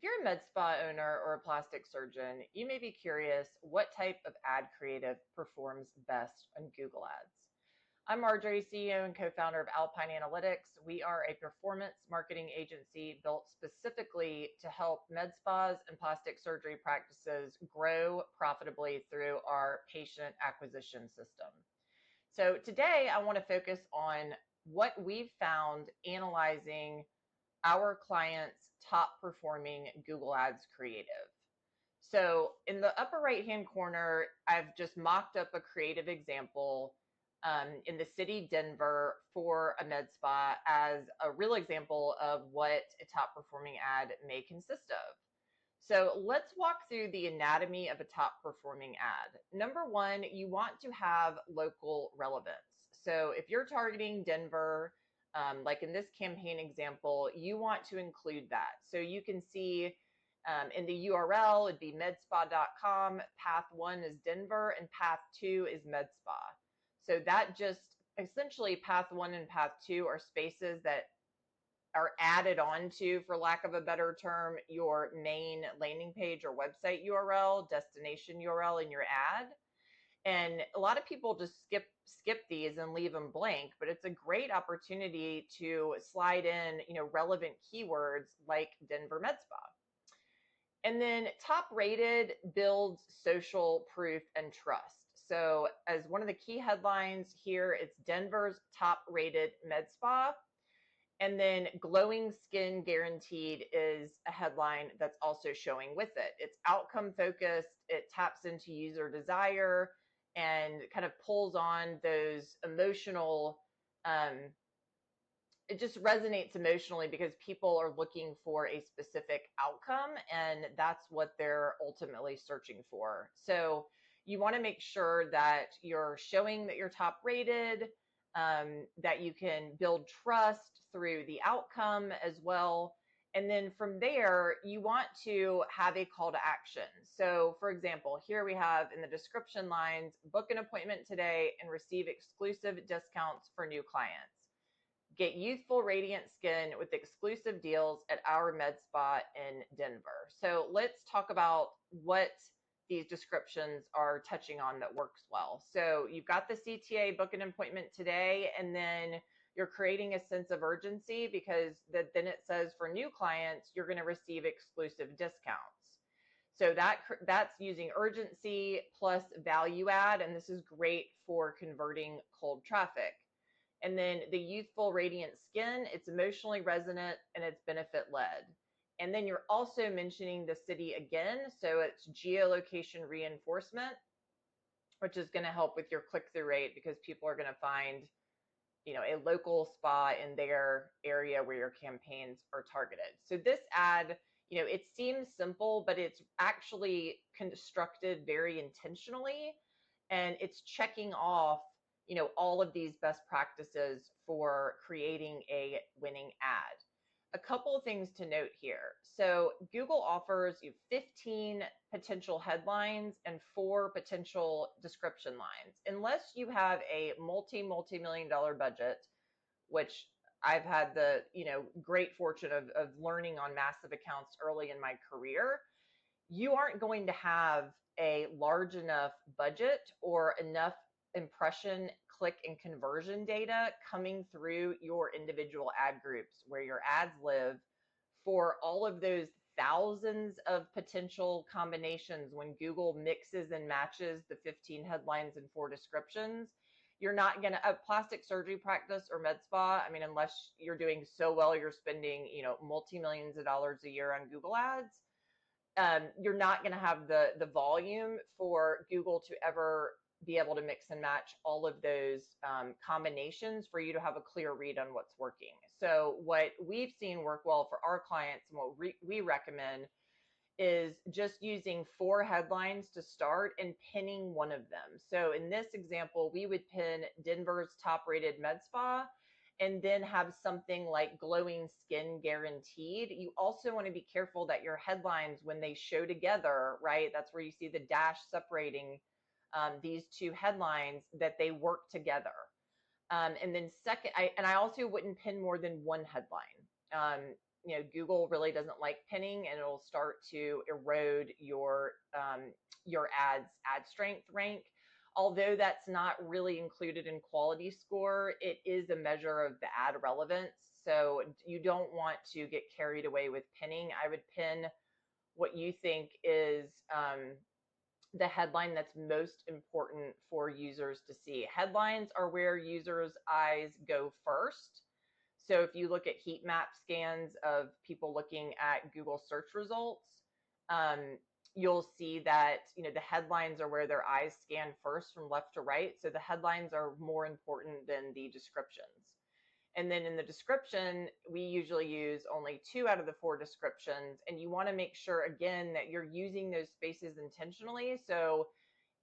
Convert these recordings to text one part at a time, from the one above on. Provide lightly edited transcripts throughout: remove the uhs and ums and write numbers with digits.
you're a med spa owner or a plastic surgeon, you may be curious what type of ad creative performs best on Google Ads. I'm Marjorie, CEO and co-founder of Alpine Analytics. We are a performance marketing agency built specifically to help med spas and plastic surgery practices grow profitably through our patient acquisition system. So today I want to focus on what we've found analyzing our clients' top performing Google Ads creative. So in the upper right-hand corner, I've just mocked up a creative example in the city Denver for a med spa as a real example of what a top performing ad may consist of. So let's walk through the anatomy of a top performing ad. Number one, you want to have local relevance. So if you're targeting Denver, like in this campaign example, you want to include that. So you can see in the URL, it'd be medspa.com. Path 1 is Denver and path 2 is medspa. So that just essentially path 1 and path 2 are spaces that are added onto, for lack of a better term, your main landing page or website URL, destination URL in your ad. And a lot of people just skip these and leave them blank, but it's a great opportunity to slide in, relevant keywords like Denver Med Spa. And then top rated builds social proof and trust. So as one of the key headlines here, it's Denver's top rated med spa. And then glowing skin guaranteed is a headline that's also showing with it. It's outcome focused. It taps into user desire and kind of pulls on those emotional, it just resonates emotionally because people are looking for a specific outcome, and that's what they're ultimately searching for. So you want to make sure that you're showing that you're top rated, that you can build trust through the outcome as well. And then from there, you want to have a call to action. So for example, here we have in the description lines, book an appointment today and receive exclusive discounts for new clients. Get youthful, radiant skin with exclusive deals at our med spa in Denver. So let's talk about what these descriptions are touching on that works well. So you've got the CTA, book an appointment today, and then you're creating a sense of urgency because then it says for new clients, you're going to receive exclusive discounts. So that's using urgency plus value add, and this is great for converting cold traffic. And then the youthful radiant skin, it's emotionally resonant and it's benefit led. And then you're also mentioning the city again. So it's geolocation reinforcement, which is going to help with your click-through rate because people are going to find, a local spa in their area where your campaigns are targeted. So this ad, it seems simple, but it's actually constructed very intentionally, and it's checking off, all of these best practices for creating a winning ad. A couple of things to note here. So Google offers you 15 potential headlines and 4 potential description lines. Unless you have a multi-million dollar budget, which I've had the, great fortune of learning on massive accounts early in my career, you aren't going to have a large enough budget or enough impression, click, and conversion data coming through your individual ad groups where your ads live for all of those thousands of potential combinations when Google mixes and matches the 15 headlines and 4 descriptions. You're not going to, a plastic surgery practice or med spa, unless you're doing so well, you're spending, multi-millions of dollars a year on Google ads. You're not going to have the volume for Google to ever be able to mix and match all of those combinations for you to have a clear read on what's working. So what we've seen work well for our clients and what we recommend is just using 4 headlines to start and pinning one of them. So in this example, we would pin Denver's top rated med spa and then have something like glowing skin guaranteed. You also want to be careful that your headlines, when they show together, right, that's where you see the dash separating these 2 headlines, that they work together. And then second, I also wouldn't pin more than 1 headline. Google really doesn't like pinning, and it'll start to erode your ad strength rank. Although that's not really included in quality score, it is a measure of the ad relevance. So you don't want to get carried away with pinning. I would pin what you think is the headline that's most important for users to see. Headlines are where users' eyes go first. So if you look at heat map scans of people looking at Google search results, um, you'll see that the headlines are where their eyes scan first from left to right. So the headlines are more important than the descriptions. And then in the description, we usually use only 2 out of the 4 descriptions. And you want to make sure, again, that you're using those spaces intentionally. So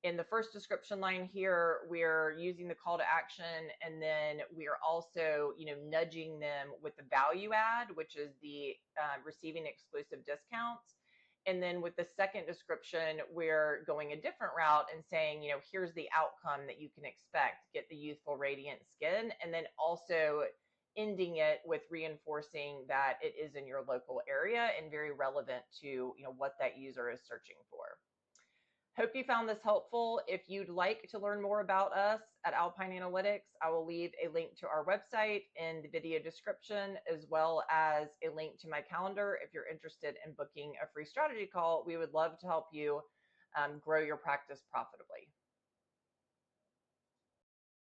in the first description line here, we're using the call to action, and then we are also, nudging them with the value add, which is the receiving exclusive discounts. And then with the second description, we're going a different route and saying, here's the outcome that you can expect: get the youthful, radiant skin, and then also ending it with reinforcing that it is in your local area and very relevant to, what that user is searching for. Hope you found this helpful. If you'd like to learn more about us at Alpine Analytics, I will leave a link to our website in the video description, as well as a link to my calendar. If you're interested in booking a free strategy call, we would love to help you grow your practice profitably.